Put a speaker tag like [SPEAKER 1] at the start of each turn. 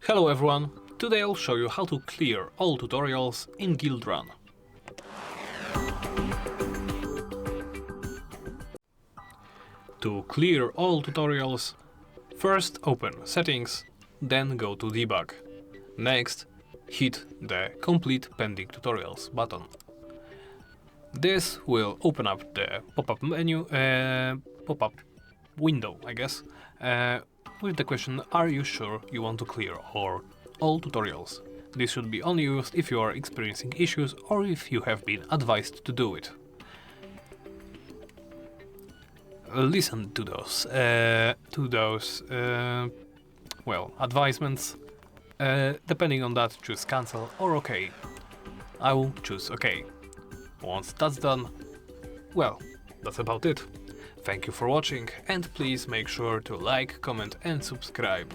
[SPEAKER 1] Hello everyone, today I'll show you how to clear all tutorials in Guildrun. To clear all tutorials, first open Settings, then go to Debug. Next, hit the Complete Pending Tutorials button. This will open up the pop-up menu, pop-up window, I guess, with the question, are you sure you want to clear all tutorials? This should be only used if you are experiencing issues or if you have been advised to do it. Listen to those advisements. Depending on that, choose cancel or OK. I will choose OK. Once that's done, well, that's about it. Thank you for watching and please make sure to like, comment and subscribe.